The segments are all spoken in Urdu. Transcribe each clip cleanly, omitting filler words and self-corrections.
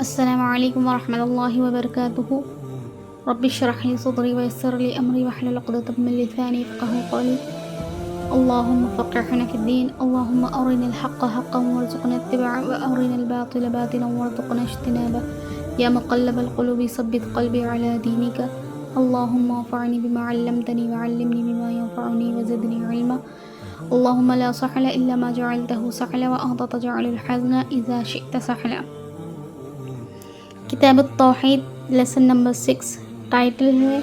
السلام علیکم ورحمۃ اللہ وبرکاتہ. رب اشرح لي صدری ويسر لي امری واحلل عقدۃ من لسانی يفقهوا قولی. اللهم فقهنا في الدين. اللهم ارنا الحق حقا وارزقنا اتباعه وارنا الباطل باطلا وارزقنا اجتنابه. يا مقلب القلوب ثبت قلبي على دينك. اللهم انفعني بما علمتني وعلمني بما ينفعني وزدني علما. اللهم لا سهل الا ما جعلته سهلا وانت تجعل الحزن اذا شئت سهلا. کتاب التوحید لیسن نمبر 6. ٹائٹل ہے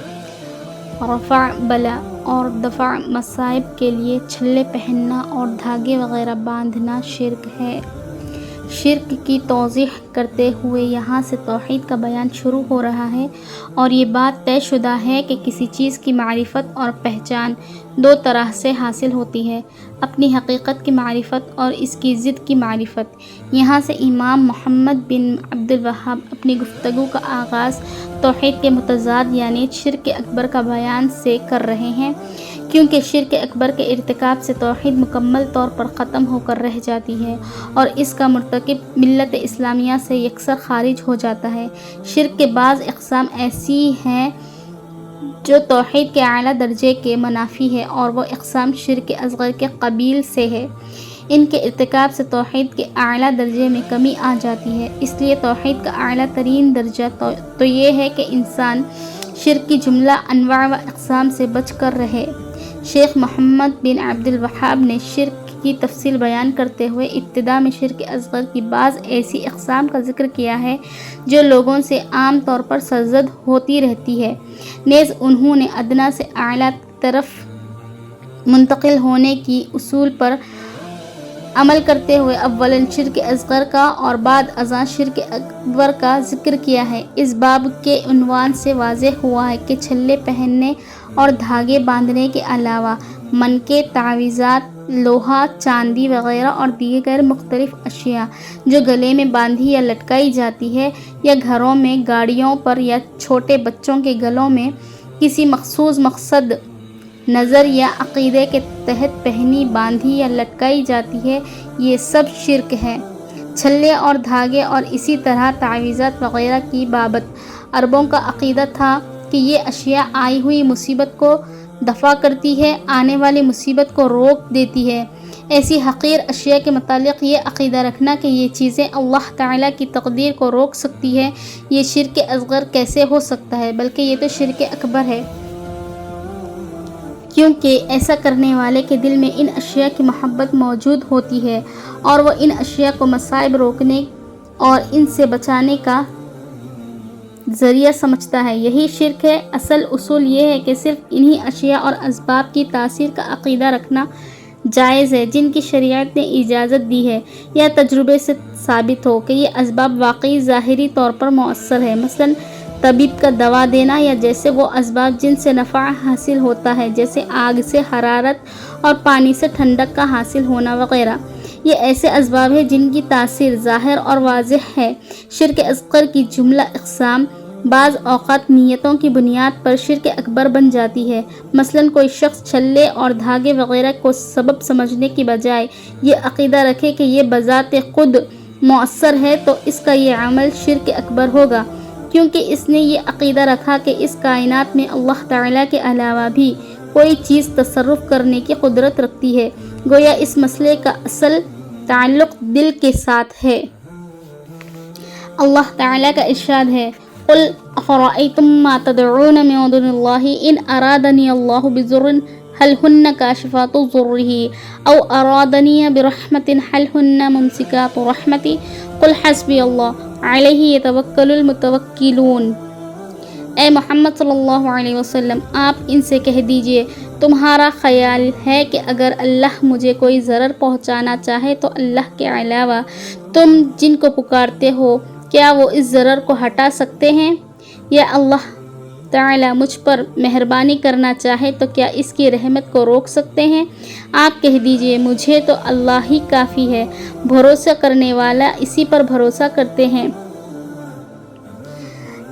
رفع بلا اور دفع مصائب کے لیے چھلے پہننا اور دھاگے وغیرہ باندھنا شرک ہے. شرک کی توضیح کرتے ہوئے یہاں سے توحید کا بیان شروع ہو رہا ہے، اور یہ بات طے شدہ ہے کہ کسی چیز کی معرفت اور پہچان دو طرح سے حاصل ہوتی ہے: اپنی حقیقت کی معرفت اور اس کی ضد کی معرفت. یہاں سے امام محمد بن عبد الوہاب اپنی گفتگو کا آغاز توحید کے متضاد یعنی شرک اکبر کا بیان سے کر رہے ہیں، کیونکہ شرک اکبر کے ارتکاب سے توحید مکمل طور پر ختم ہو کر رہ جاتی ہے اور اس کا مرتکب ملت اسلامیہ سے یکسر خارج ہو جاتا ہے. شرک کے بعض اقسام ایسی ہیں جو توحید کے اعلیٰ درجے کے منافی ہے، اور وہ اقسام شرک اصغر کے قبیل سے ہے. ان کے ارتکاب سے توحید کے اعلیٰ درجے میں کمی آ جاتی ہے. اس لیے توحید کا اعلیٰ ترین درجہ تو یہ ہے کہ انسان شرک کی جملہ انواع و اقسام سے بچ کر رہے. شیخ محمد بن عبد الوہاب نے شرک کی تفصیل بیان کرتے ہوئے ابتدا میں شرک اصغر کی بعض ایسی اقسام کا ذکر کیا ہے جو لوگوں سے عام طور پر سرزد ہوتی رہتی ہے. نیز انہوں نے ادنا سے اعلیٰ طرف منتقل ہونے کی اصول پر عمل کرتے ہوئے اولاً شرک اصغر کا اور بعد ازاں شرک اکبر کا ذکر کیا ہے. اس باب کے عنوان سے واضح ہوا ہے کہ چھلے پہننے اور دھاگے باندھنے کے علاوہ منکے، تعویذات، لوہا، چاندی وغیرہ اور دیگر مختلف اشیاء جو گلے میں باندھی یا لٹکائی جاتی ہے، یا گھروں میں، گاڑیوں پر یا چھوٹے بچوں کے گلوں میں کسی مخصوص مقصد، نظر یا عقیدے کے تحت پہنی، باندھی یا لٹکائی جاتی ہے، یہ سب شرک ہے. چھلے اور دھاگے اور اسی طرح تعویذات وغیرہ کی بابت عربوں کا عقیدہ تھا کہ یہ اشیاء آئی ہوئی مصیبت کو دفع کرتی ہے، آنے والی مصیبت کو روک دیتی ہے. ایسی حقیر اشیاء کے متعلق یہ عقیدہ رکھنا کہ یہ چیزیں اللہ تعالیٰ کی تقدیر کو روک سکتی ہے، یہ شرک اصغر کیسے ہو سکتا ہے، بلکہ یہ تو شرک اکبر ہے، کیونکہ ایسا کرنے والے کے دل میں ان اشیاء کی محبت موجود ہوتی ہے اور وہ ان اشیاء کو مصائب روکنے اور ان سے بچانے کا ذریعہ سمجھتا ہے. یہی شرک ہے. اصل اصول یہ ہے کہ صرف انہی اشیاء اور اسباب کی تاثیر کا عقیدہ رکھنا جائز ہے جن کی شریعت نے اجازت دی ہے، یا تجربے سے ثابت ہو کہ یہ اسباب واقعی ظاہری طور پر مؤثر ہے. مثلاً طبیب کا دوا دینا، یا جیسے وہ اسباب جن سے نفع حاصل ہوتا ہے، جیسے آگ سے حرارت اور پانی سے ٹھنڈک کا حاصل ہونا وغیرہ. یہ ایسے اسباب ہیں جن کی تاثیر ظاہر اور واضح ہے. شرک اصغر کی جملہ اقسام بعض اوقات نیتوں کی بنیاد پر شرک اکبر بن جاتی ہے. مثلاً کوئی شخص چھلے اور دھاگے وغیرہ کو سبب سمجھنے کی بجائے یہ عقیدہ رکھے کہ یہ بذات خود مؤثر ہے تو اس کا یہ عمل شرک اکبر ہوگا، کیونکہ اس نے یہ عقیدہ رکھا کہ اس کائنات میں اللہ تعالیٰ کے علاوہ بھی کوئی چیز تصرف کرنے کی قدرت رکھتی ہے. گویا اس مسئلے کا اصل تعلق دل کے ساتھ ہے. اللہ تعالیٰ کا ارشاد ہے: قل افرأيتم ما تدعون من دون الله ان ارادني الله بضر هل هن كاشفات ضره او ارادني برحمة هل هن ممسكات رحمتي قل حسبي الله عليه يتوكل المتوكلون. اے محمد صلی اللہ علیہ وسلم، آپ ان سے کہہ دیجئے، تمہارا خیال ہے کہ اگر اللہ مجھے کوئی ضرر پہنچانا چاہے تو اللہ کے علاوہ تم جن کو پکارتے ہو کیا وہ اس ضرر کو ہٹا سکتے ہیں؟ یا اللہ تعالیٰ مجھ پر مہربانی کرنا چاہے تو کیا اس کی رحمت کو روک سکتے ہیں؟ آپ کہہ دیجئے، مجھے تو اللہ ہی کافی ہے، بھروسہ کرنے والا اسی پر بھروسہ کرتے ہیں.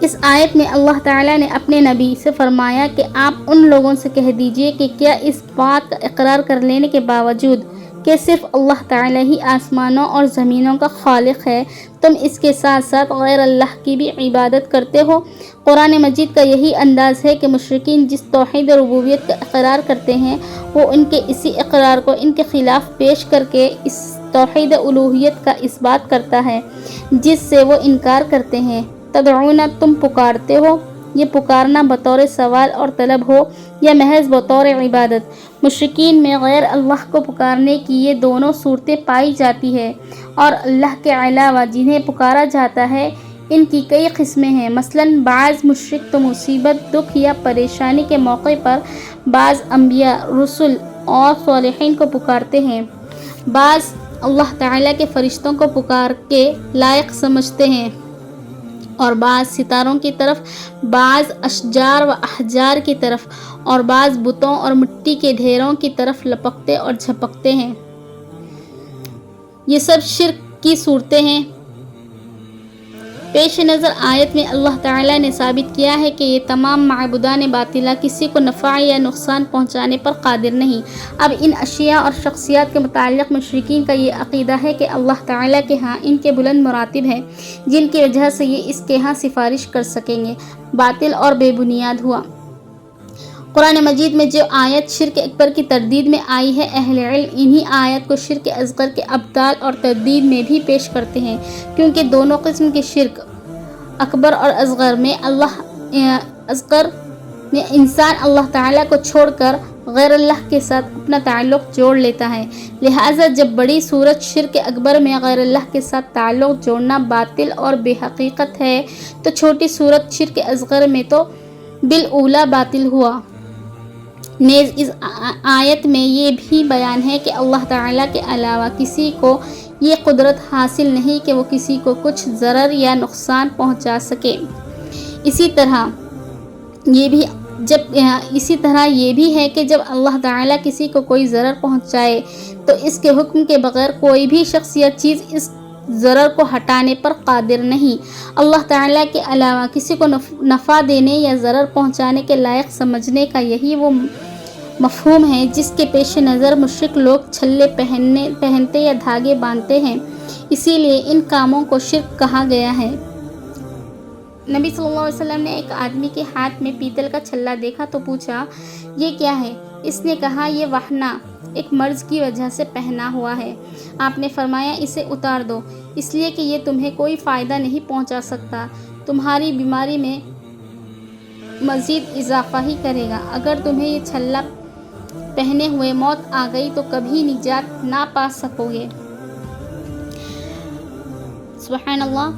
اس آیت میں اللہ تعالیٰ نے اپنے نبی سے فرمایا کہ آپ ان لوگوں سے کہہ دیجئے کہ کیا اس بات کا اقرار کر لینے کے باوجود کہ صرف اللہ تعالیٰ ہی آسمانوں اور زمینوں کا خالق ہے، تم اس کے ساتھ ساتھ غیر اللہ کی بھی عبادت کرتے ہو۔ قرآن مجید کا یہی انداز ہے کہ مشرکین جس توحید ربوبیت کا اقرار کرتے ہیں، وہ ان کے اسی اقرار کو ان کے خلاف پیش کر کے اس توحید الوہیت کا اثبات کرتا ہے جس سے وہ انکار کرتے ہیں۔ تدعون، تم پکارتے ہو، یہ پکارنا بطور سوال اور طلب ہو یا محض بطور عبادت۔ مشرکین میں غیر اللہ کو پکارنے کی یہ دونوں صورتیں پائی جاتی ہیں، اور اللہ کے علاوہ جنہیں پکارا جاتا ہے ان کی کئی قسمیں ہیں۔ مثلاً بعض مشرک تو مصیبت، دکھ یا پریشانی کے موقع پر بعض انبیاء، رسل اور صالحین کو پکارتے ہیں، بعض اللہ تعالیٰ کے فرشتوں کو پکار کے لائق سمجھتے ہیں، اور بعض ستاروں کی طرف، بعض اشجار و احجار کی طرف، اور بعض بتوں اور مٹی کے ڈھیروں کی طرف لپکتے اور جھپکتے ہیں۔ یہ سب شرک کی صورتیں ہیں۔ پیش نظر آیت میں اللہ تعالیٰ نے ثابت کیا ہے کہ یہ تمام معبودان باطلہ کسی کو نفع یا نقصان پہنچانے پر قادر نہیں۔ اب ان اشیاء اور شخصیات کے متعلق مشرکین کا یہ عقیدہ ہے کہ اللہ تعالیٰ کے ہاں ان کے بلند مراتب ہیں جن کی وجہ سے یہ اس کے ہاں سفارش کر سکیں گے، باطل اور بے بنیاد ہوا۔ قرآن مجید میں جو آیت شرک اکبر کی تردید میں آئی ہے، اہل علم انہی آیت کو شرک اصغر کے ابطال اور تردید میں بھی پیش کرتے ہیں، کیونکہ دونوں قسم کے شرک اکبر اور اصغر میں انسان اللہ تعالیٰ کو چھوڑ کر غیر اللہ کے ساتھ اپنا تعلق جوڑ لیتا ہے۔ لہٰذا جب بڑی صورت شرک اکبر میں غیر اللہ کے ساتھ تعلق جوڑنا باطل اور بے حقیقت ہے، تو چھوٹی صورت شرک اصغر میں تو بالاولیٰ باطل ہوا۔ نیز اس آیت میں یہ بھی بیان ہے کہ اللہ تعالیٰ کے علاوہ کسی کو یہ قدرت حاصل نہیں کہ وہ کسی کو کچھ ضرر یا نقصان پہنچا سکے۔ اسی طرح یہ بھی ہے کہ جب اللہ تعالیٰ کسی کو کوئی ضرر پہنچائے تو اس کے حکم کے بغیر کوئی بھی شخص یا چیز اس ضرر کو ہٹانے پر قادر نہیں۔ اللہ تعالیٰ کے علاوہ کسی کو نفع دینے یا ضرر پہنچانے کے لائق سمجھنے کا یہی وہ مفہوم ہے جس کے پیش نظر مشرک لوگ چھلے پہنتے یا دھاگے باندھتے ہیں، اسی لیے ان کاموں کو شرک کہا گیا ہے۔ نبی صلی اللہ علیہ وسلم نے ایک آدمی کے ہاتھ میں پیتل کا چھلا دیکھا تو پوچھا، یہ کیا ہے؟ اس نے کہا، یہ وہنہ ایک مرض کی وجہ سے پہنا ہوا ہے۔ آپ نے فرمایا، اسے اتار دو، اس لیے کہ یہ تمہیں کوئی فائدہ نہیں پہنچا سکتا، تمہاری بیماری میں مزید اضافہ ہی کرے گا۔ اگر تمہیں یہ چھلا پہنے ہوئے موت آ گئی تو کبھی نجات نہ پا سکو گے۔ سبحان اللہ۔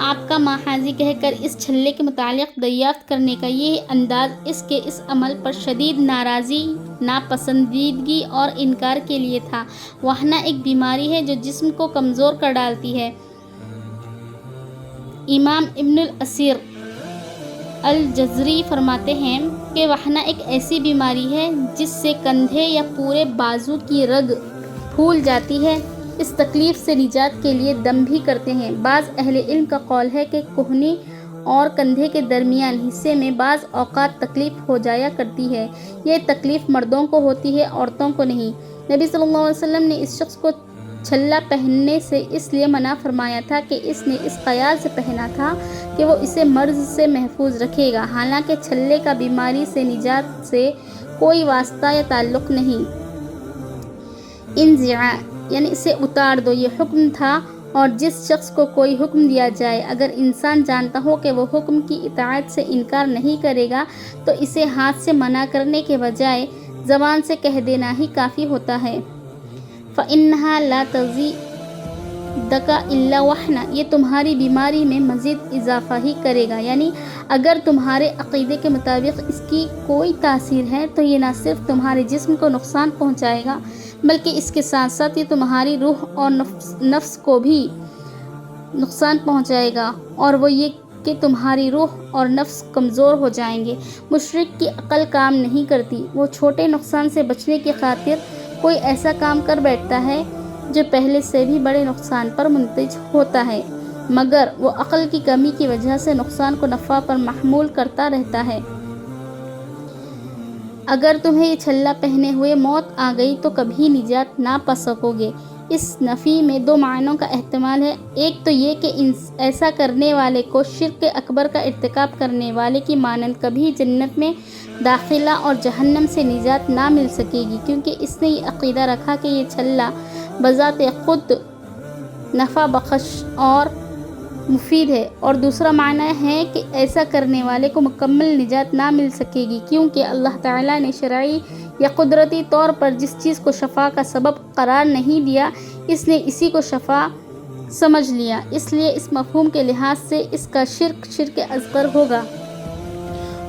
آپ کا ماحاذی کہہ کر اس چھلے کے متعلق دریافت کرنے کا یہ انداز اس کے اس عمل پر شدید ناراضی، ناپسندیدگی اور انکار کے لیے تھا۔ وہنہ ایک بیماری ہے جو جسم کو کمزور کر ڈالتی ہے۔ امام ابن الاثیر الجزری فرماتے ہیں کہ وہنہ ایک ایسی بیماری ہے جس سے کندھے یا پورے بازو کی رگ پھول جاتی ہے۔ اس تکلیف سے نجات کے لیے دم بھی کرتے ہیں۔ بعض اہل علم کا قول ہے کہ کہنی اور کندھے کے درمیان حصے میں بعض اوقات تکلیف ہو جایا کرتی ہے۔ یہ تکلیف مردوں کو ہوتی ہے، عورتوں کو نہیں۔ نبی صلی اللہ علیہ وسلم نے اس شخص کو چھلا پہننے سے اس لیے منع فرمایا تھا کہ اس نے اس خیال سے پہنا تھا کہ وہ اسے مرض سے محفوظ رکھے گا، حالانکہ چھلے کا بیماری سے نجات سے کوئی واسطہ یا تعلق نہیں۔ انزع یعنی اسے اتار دو، یہ حکم تھا، اور جس شخص کو کوئی حکم دیا جائے اگر انسان جانتا ہو کہ وہ حکم کی اطاعت سے انکار نہیں کرے گا تو اسے ہاتھ سے منع کرنے کے بجائے زبان سے کہہ دینا ہی کافی ہوتا ہے۔ فَإِنَّهَا لَا تَزِيدُكَ إِلَّا وَهْنًا، یہ تمہاری بیماری میں مزید اضافہ ہی کرے گا، یعنی اگر تمہارے عقیدے کے مطابق اس کی کوئی تاثیر ہے تو یہ نہ صرف تمہارے جسم کو نقصان پہنچائے گا بلکہ اس کے ساتھ ساتھ یہ تمہاری روح اور نفس کو بھی نقصان پہنچائے گا، اور وہ یہ کہ تمہاری روح اور نفس کمزور ہو جائیں گے۔ مشرک کی عقل کام نہیں کرتی، وہ چھوٹے نقصان سے بچنے کی خاطر کوئی ایسا کام کر بیٹھتا ہے جو پہلے سے بھی بڑے نقصان پر منتج ہوتا ہے، مگر وہ عقل کی کمی کی وجہ سے نقصان کو نفع پر محمول کرتا رہتا ہے۔ اگر تمہیں یہ چھلا پہنے ہوئے موت آ گئی تو کبھی نجات نہ پا سکو گے۔ اس نفی میں دو معنوں کا احتمال ہے۔ ایک تو یہ کہ ایسا کرنے والے کو شرک اکبر کا ارتکاب کرنے والے کی مانند کبھی جنت میں داخلہ اور جہنم سے نجات نہ مل سکے گی، کیونکہ اس نے یہ عقیدہ رکھا کہ یہ چھلا بذات خود نفع بخش اور مفید ہے۔ اور دوسرا معنی ہے کہ ایسا کرنے والے کو مکمل نجات نہ مل سکے گی، کیونکہ اللہ تعالیٰ نے شرعی یا قدرتی طور پر جس چیز کو شفا کا سبب قرار نہیں دیا، اس نے اسی کو شفا سمجھ لیا۔ اس لیے اس مفہوم کے لحاظ سے اس کا شرک اصغر ہوگا۔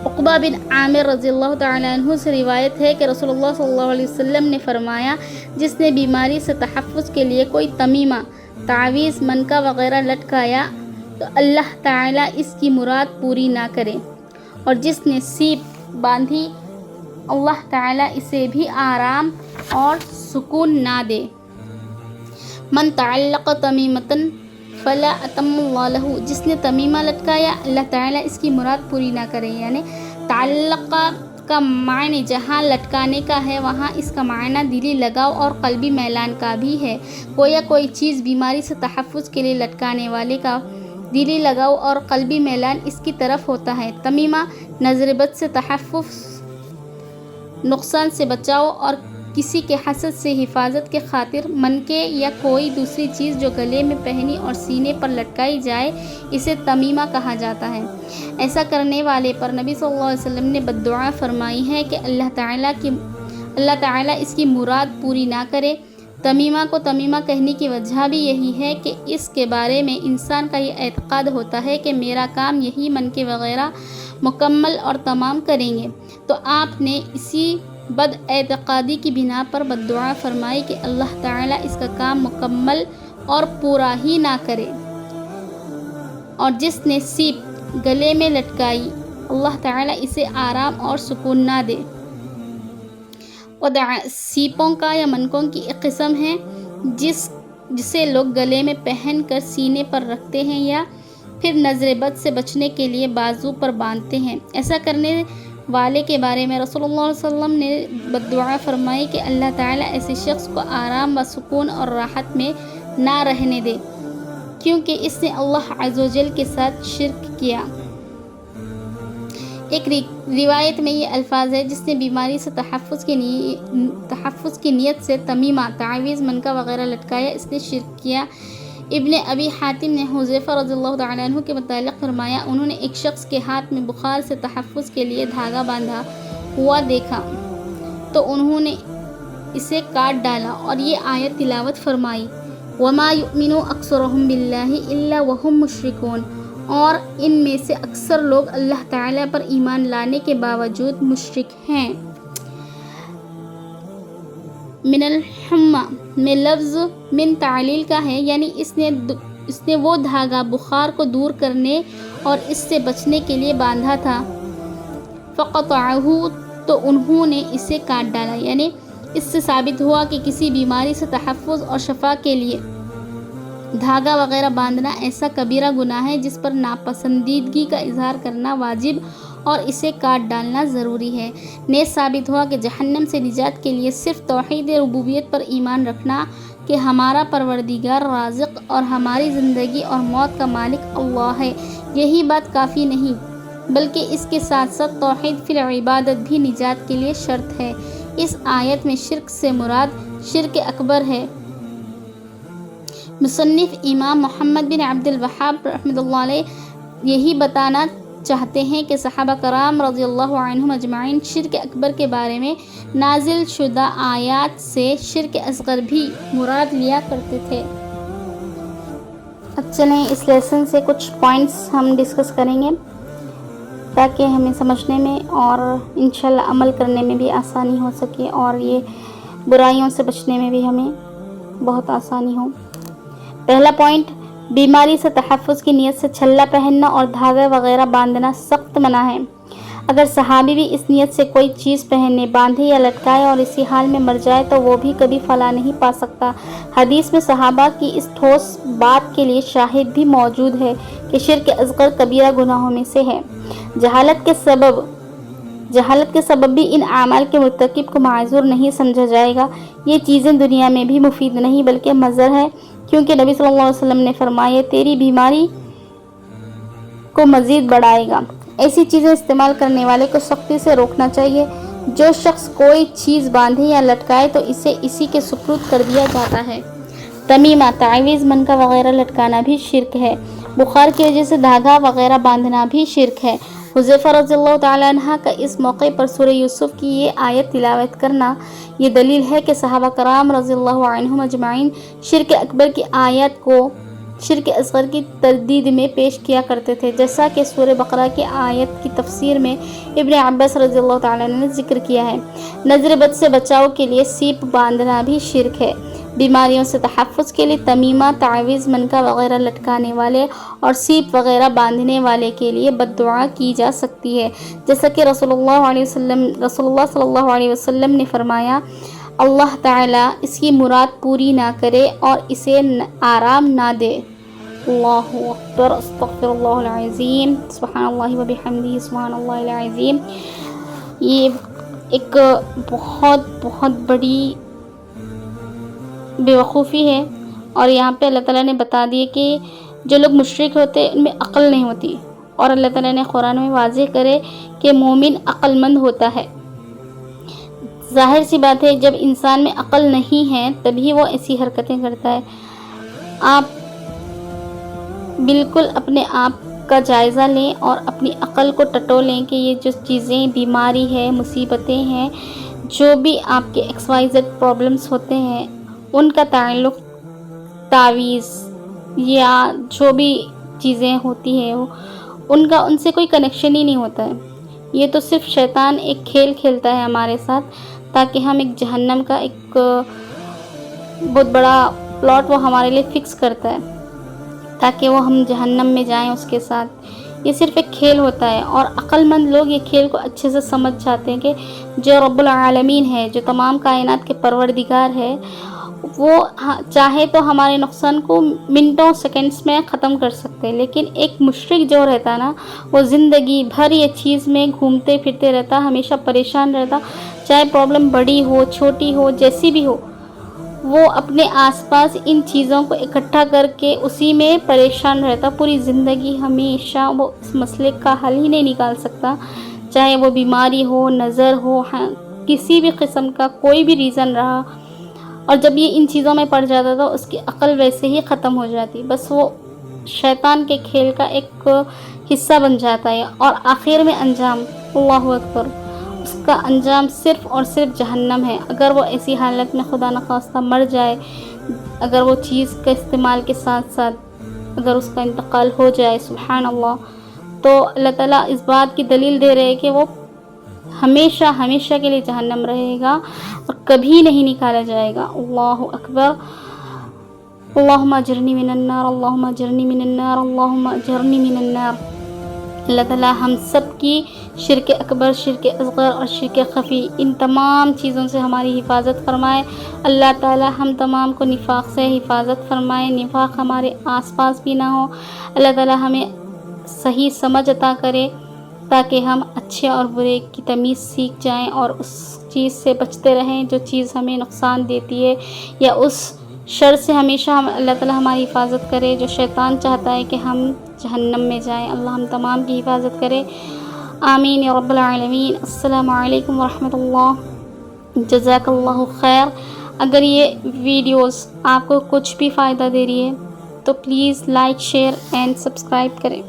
عقبہ بن عامر رضی اللہ تعالیٰ عنہ سے روایت ہے کہ رسول اللہ صلی اللہ علیہ وسلم نے فرمایا، جس نے بیماری سے تحفظ کے لیے کوئی تمیمہ، تعویذ، منکا وغیرہ لٹکایا تو اللہ تعالیٰ اس کی مراد پوری نہ کرے، اور جس نے سیپ باندھی اللہ تعالیٰ اسے بھی آرام اور سکون نہ دے۔ من تعلق تمیمۃ فلا اتم اللہ لہ، جس نے تمیمہ لٹکایا اللہ تعالیٰ اس کی مراد پوری نہ کرے۔ یعنی تعلق کا معنی جہاں لٹکانے کا ہے وہاں اس کا معنی دلی لگاؤ اور قلبی میلان کا بھی ہے۔ گویا کوئی چیز بیماری سے تحفظ کے لیے لٹکانے والے کا دلی لگاؤ اور قلبی میلان اس کی طرف ہوتا ہے۔ تمیمہ نظر بد سے تحفظ، نقصان سے بچاؤ اور کسی کے حسد سے حفاظت کے خاطر منکے یا کوئی دوسری چیز جو گلے میں پہنی اور سینے پر لٹکائی جائے اسے تمیمہ کہا جاتا ہے۔ ایسا کرنے والے پر نبی صلی اللہ علیہ وسلم نے بددعا فرمائی ہے کہ اللہ تعالیٰ اس کی مراد پوری نہ کرے۔ تمیمہ کو تمیمہ کہنے کی وجہ بھی یہی ہے کہ اس کے بارے میں انسان کا یہ اعتقاد ہوتا ہے کہ میرا کام یہی منکے وغیرہ مکمل اور تمام کریں گے، تو آپ نے اسی بد اعتقادی کی بنا پر بددعا فرمائی کہ اللہ تعالیٰ اس کا کام مکمل اور پورا ہی نہ کرے۔ اور جس نے سیپ گلے میں لٹکائی اللہ تعالیٰ اسے آرام اور سکون نہ دے۔ سیپوں کا یا منکوں کی ایک قسم ہے جسے لوگ گلے میں پہن کر سینے پر رکھتے ہیں یا پھر نظر بد سے بچنے کے لیے بازو پر باندھتے ہیں۔ ایسا کرنے والے کے بارے میں رسول اللہ علیہ وسلم نے بددعا فرمائی کہ اللہ تعالیٰ ایسے شخص کو آرام و سکون اور راحت میں نہ رہنے دے، کیونکہ اس نے اللہ عز و جل کے ساتھ شرک کیا۔ ایک روایت میں یہ الفاظ ہے، جس نے بیماری سے تحفظ کی نیت سے تمیمہ، تعویذ، منکا وغیرہ لٹکایا، اس نے شرک کیا۔ ابن ابی حاتم نے حذیفہ رضی اللہ تعالیٰ عنہ کے متعلق فرمایا، انہوں نے ایک شخص کے ہاتھ میں بخار سے تحفظ کے لیے دھاگا باندھا ہوا دیکھا تو انہوں نے اسے کاٹ ڈالا اور یہ آیت تلاوت فرمائی، وَمَا يُؤْمِنُ أَكْثَرُهُم بِاللَّهِ إِلَّا وَهُم مُشْرِكُونَ، اور ان میں سے اکثر لوگ اللہ تعالیٰ پر ایمان لانے کے باوجود مشرک ہیں۔ من الحمہ میں لفظ من تعلیل کا ہے، یعنی اس نے وہ دھاگا بخار کو دور کرنے اور اس سے بچنے کے لیے باندھا تھا، فقطعہ، تو انہوں نے اسے کاٹ ڈالا۔ یعنی اس سے ثابت ہوا کہ کسی بیماری سے تحفظ اور شفا کے لیے دھاگا وغیرہ باندھنا ایسا کبیرہ گناہ ہے جس پر ناپسندیدگی کا اظہار کرنا واجب اور اسے کاٹ ڈالنا ضروری ہے۔ نیز ثابت ہوا کہ جہنم سے نجات کے لیے صرف توحید ربوبیت پر ایمان رکھنا کہ ہمارا پروردگار رازق اور ہماری زندگی اور موت کا مالک اللہ ہے، یہی بات کافی نہیں بلکہ اس کے ساتھ ساتھ توحید فی العبادت بھی نجات کے لیے شرط ہے۔ اس آیت میں شرک سے مراد شرک اکبر ہے۔ مصنف امام محمد بن عبد الوہاب رحمۃ اللہ علیہ یہی بتانا چاہتے ہیں کہ صحابہ کرام رضی اللہ عنہم اجمعین شرک اکبر کے بارے میں نازل شدہ آیات سے شرک اصغر بھی مراد لیا کرتے تھے۔ اب چلیں اس لیسن سے کچھ پوائنٹس ہم ڈسکس کریں گے تاکہ ہمیں سمجھنے میں اور انشاءاللہ عمل کرنے میں بھی آسانی ہو سکے اور یہ برائیوں سے بچنے میں بھی ہمیں بہت آسانی ہو۔ پہلا پوائنٹ، بیماری سے تحفظ کی نیت سے چھلا پہننا اور دھاگے وغیرہ باندھنا سخت منع ہے۔ اگر صحابی بھی اس نیت سے کوئی چیز پہنے، باندھے یا لٹکائے اور اسی حال میں مر جائے تو وہ بھی کبھی فلاح نہیں پا سکتا۔ حدیث میں صحابہ کی اس ٹھوس بات کے لیے شاہد بھی موجود ہے کہ شرک اصغر کبیرہ گناہوں میں سے ہے۔ جہالت کے سبب جہالت کے سبب بھی ان اعمال کے مرتکب کو معذور نہیں سمجھا جائے گا۔ یہ چیزیں دنیا میں بھی مفید نہیں بلکہ مضر ہے، کیونکہ نبی صلی اللہ علیہ وسلم نے فرمایا تیری بیماری کو مزید بڑھائے گا۔ ایسی چیزیں استعمال کرنے والے کو سختی سے روکنا چاہیے۔ جو شخص کوئی چیز باندھے یا لٹکائے تو اسے اسی کے سپرد کر دیا جاتا ہے۔ تمیمہ، تعویذ، منکا وغیرہ لٹکانا بھی شرک ہے۔ بخار کی وجہ سے دھاگا وغیرہ باندھنا بھی شرک ہے۔ حذیفہ رضی اللہ تعالیٰ عنہ کا اس موقع پر سورہ یوسف کی یہ آیت تلاوت کرنا یہ دلیل ہے کہ صحابہ کرام رضی اللہ عنہم اجمعین شرک اکبر کی آیت کو شرک اصغر کی تردید میں پیش کیا کرتے تھے، جیسا کہ سورہ بقرہ کی آیت کی تفسیر میں ابن عباس رضی اللہ تعالیٰ عنہ نے ذکر کیا ہے۔ نظر بد سے بچاؤ کے لیے سیپ باندھنا بھی شرک ہے۔ بیماریوں سے تحفظ کے لیے تمیمہ، تعویذ، منکا وغیرہ لٹکانے والے اور سیپ وغیرہ باندھنے والے کے لیے بد دعا کی جا سکتی ہے، جیسا کہ رسول اللہ صلی اللہ علیہ وسلم نے فرمایا اللہ تعالیٰ اس کی مراد پوری نہ کرے اور اسے آرام نہ دے۔ اللہ اکبر، استغفر اللہ العظیم، سبحان اللہ و بحمدہ، سبحان اللہ العظیم۔ یہ ایک بہت بڑی بے وقوفی ہے، اور یہاں پہ اللہ تعالیٰ نے بتا دیے کہ جو لوگ مشرک ہوتے ان میں عقل نہیں ہوتی، اور اللہ تعالیٰ نے قرآن میں واضح کرے کہ مومن عقل مند ہوتا ہے۔ ظاہر سی بات ہے جب انسان میں عقل نہیں ہے تبھی وہ ایسی حرکتیں کرتا ہے۔ آپ بالکل اپنے آپ کا جائزہ لیں اور اپنی عقل کو ٹٹولیں کہ یہ جو چیزیں بیماری ہے، مصیبتیں ہیں، جو بھی آپ کے XYZ پرابلمس ہوتے ہیں ان کا تعلق تعویذ یا جو بھی چیزیں ہوتی ہیں ان سے کوئی کنیکشن ہی نہیں ہوتا ہے۔ یہ تو صرف شیطان ایک کھیل کھیلتا ہے ہمارے ساتھ تاکہ ہم ایک جہنم کا ایک بہت بڑا پلاٹ وہ ہمارے لیے فکس کرتا ہے تاکہ وہ ہم جہنم میں جائیں اس کے ساتھ۔ یہ صرف ایک کھیل ہوتا ہے، اور عقل مند لوگ یہ کھیل کو اچھے سے سمجھ جاتے ہیں کہ جو رب العالمین ہے، جو تمام کائنات کے پروردگار ہے، وہ چاہے تو ہمارے نقصان کو منٹوں سیکنڈز میں ختم کر سکتے ہیں، لیکن ایک مشرک جو رہتا نا وہ زندگی بھر یہ چیز میں گھومتے پھرتے رہتا، ہمیشہ پریشان رہتا، چاہے پرابلم بڑی ہو چھوٹی ہو جیسی بھی ہو، وہ اپنے آس پاس ان چیزوں کو اکٹھا کر کے اسی میں پریشان رہتا پوری زندگی۔ ہمیشہ وہ اس مسئلے کا حل ہی نہیں نکال سکتا، چاہے وہ بیماری ہو، نظر ہو، کسی بھی قسم کا کوئی بھی ریزن رہا، اور جب یہ ان چیزوں میں پڑ جاتا تو اس کی عقل ویسے ہی ختم ہو جاتی، بس وہ شیطان کے کھیل کا ایک حصہ بن جاتا ہے، اور آخر میں انجام، اللہ اکبر، اس کا انجام صرف اور صرف جہنم ہے۔ اگر وہ ایسی حالت میں خدا نخواستہ مر جائے، اگر وہ چیز کا استعمال کے ساتھ ساتھ اگر اس کا انتقال ہو جائے، سبحان اللہ، تو اللہ تعالیٰ اس بات کی دلیل دے رہے ہیں کہ وہ ہمیشہ ہمیشہ کے لیے جہنم رہے گا اور کبھی نہیں نکالا جائے گا۔ اللہ اکبر، اللہم اجرنی من النار، اللہم اجرنی من النار، اللہم اجرنی من النار۔ اللہ تعالیٰ ہم سب کی شرک اکبر، شرک اصغر اور شرک خفی ان تمام چیزوں سے ہماری حفاظت فرمائے۔ اللہ تعالیٰ ہم تمام کو نفاق سے حفاظت فرمائے، نفاق ہمارے آس پاس بھی نہ ہو۔ اللہ تعالیٰ ہمیں صحیح سمجھ عطا کرے تاکہ ہم اچھے اور برے کی تمیز سیکھ جائیں اور اس چیز سے بچتے رہیں جو چیز ہمیں نقصان دیتی ہے، یا اس شر سے ہمیشہ اللہ تعالیٰ ہماری حفاظت کرے جو شیطان چاہتا ہے کہ ہم جہنم میں جائیں۔ اللہ ہم تمام کی حفاظت کرے، آمین یا رب العالمین۔ السلام علیکم ورحمۃ اللہ، جزاک اللہ خیر۔ اگر یہ ویڈیوز آپ کو کچھ بھی فائدہ دے رہی ہے تو please like, share and subscribe کریں۔